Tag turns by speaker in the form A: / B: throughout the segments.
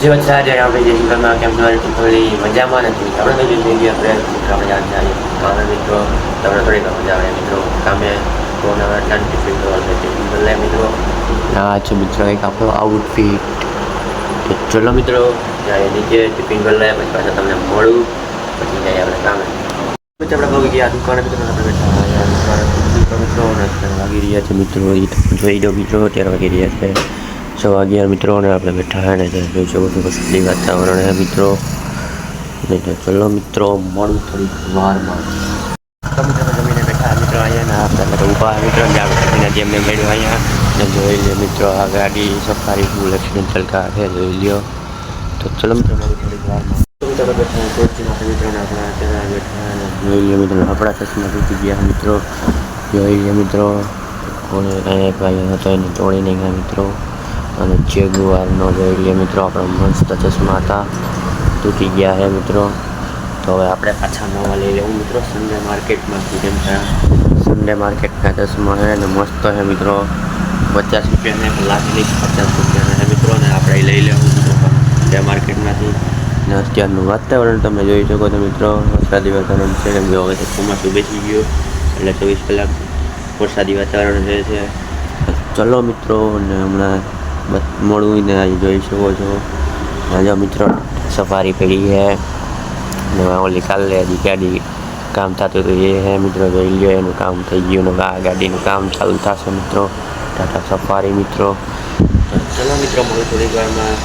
A: જીવન સારા આપણે જે જીવનમાં કેમ થોડી મજામાં નથી આપણે તો જે ગયા આપણે યાદ જાય મારા મિત્રો તમને થોડીક મજા આવે મિત્રો કામે કોના એટલા ટિફિન લે મિત્રો આ છે મિત્રો એક આપણો આઉટફિટ તો ચલો મિત્રો જાય નીચે ટિફિન લે પછી પાછા તમને મળું પછી જાય આપણે કામે મિત્રો આપણે બગી ગયા દુકાને મિત્રો આપણે મિત્રો વાગી રહ્યા છે મિત્રો જોઈ દો મિત્રો અત્યારે વાગી રહ્યા છે 11 મિત્રો ને આપણે બેઠા હે ને જોઈ શકો છો વસતી વાતાવરણ હે મિત્રો ચલો મિત્રો મળું થોડીક વારમાં જમીને બેઠા મિત્રો અહીંયા ને આપણે ઊભા મિત્રો જેમને મેળવ્યું અહીંયા ને જોઈ લે મિત્રો આ ગાડી સફારી ફૂલ એક્સિડેન્ટલ કાર છે જોઈ લ્યો તો ચલો મિત્રો મળું થોડીક વારમાં મિત્રો બેઠા મિત્રોને આપણા બેઠા જોઈ લે મિત્રો આપણા ચશ્મા તૂટી ગયા મિત્રો જોઈ લે મિત્રો કોને એક ભાઈ હતો એને તોડી નાખ્યા મિત્રો અને જેગુઆરનો જોઈ લે મિત્રો આપણા મસ્ત ચશ્મા હતા તૂટી ગયા છે મિત્રો તો હવે આપણે પાછા નવા લઈ લેવું મિત્રો સન્ડે માર્કેટમાંથી કેમ કે સન્ડે માર્કેટના ચશ્મા છે ને મસ્ત છે મિત્રો 50 રૂપિયાને લાગલી 50 રૂપિયાના છે મિત્રો ને આપણે લઈ લેવું મિત્રો સન્ડે માર્કેટમાંથી ને અત્યારનું વાતાવરણ તમે જોઈ શકો છો મિત્રો વરસાદી વાતાવરણ છે કેમ કે હવે તો ચોમાસું બેસી ગયું એટલે 24 કલાક વરસાદી વાતાવરણ રહે છે ચલો મિત્રો ને હમણાં મળું ને આજે જોઈ શકો છો આજે મિત્રો સફારી પડી છે ને ઓલી કાલે ગાડી કામ થતું હતું એ હે મિત્રો જોઈ લ્યો એનું કામ થઈ ગયું ને આ ગાડીનું કામ ચાલુ થશે મિત્રો ટાટા સફારી મિત્રો ચલો મિત્રો મળું થોડીક વારમાં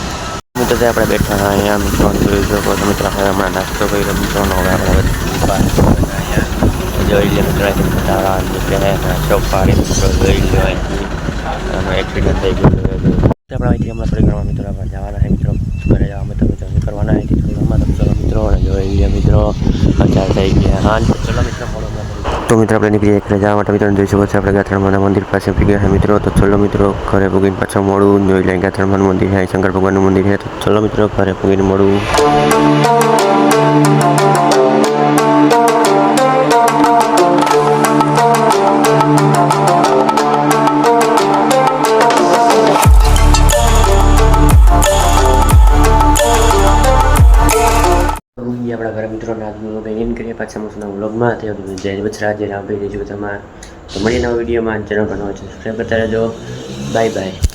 A: મિત્રો આપણે બેઠા અહીંયા મિત્રો જોઈ શકો છો મિત્રો હવે હમણાં નાસ્તો કર્યો મિત્રોનો હવે આપણે જોઈ લે મિત્રો સફારી મિત્રો જોઈ લો અહીંથી એક્સિડન્ટ થઈ ગયું આપણે અહીંથી હમણાં થોડી ઘણા મિત્રો આપણે જવાના છે મિત્રો ઘરે જવા મિત્રો કરવાના અહીંથી થોડી ઘણા ચલો મિત્રો જોઈ લે મિત્રો 4 થઈ ગયા હા ચલો મિત્રો મળો તો મિત્રો આપણે નીકળી ઘરે જવા માટે મિત્રો જોઈ શકો છો આપણે ગાત્રણમાના મંદિર પાસે પહોંચી ગયા છે મિત્રો તો ચલો મિત્રો ઘરે પૂગીને પાછળ મળું જોઈ લે ગાત્રણમાનું મંદિર છે શંકર ભગવાનનું મંદિર છે તો ચલો મિત્રો ઘરે પૂગીને મળું આપણા ઘરે મિત્રોને આજનો વ્લોગ એન્ડ કરીએ પાછા મોસના વ્લોગમાં જય બચરા જય રામભાઈ જય તમારા તો મળીએ નવા વિડીયોમાં ચેનલ બનાવો સબસ્ક્રાઈબ કરતા રહેજો બાય બાય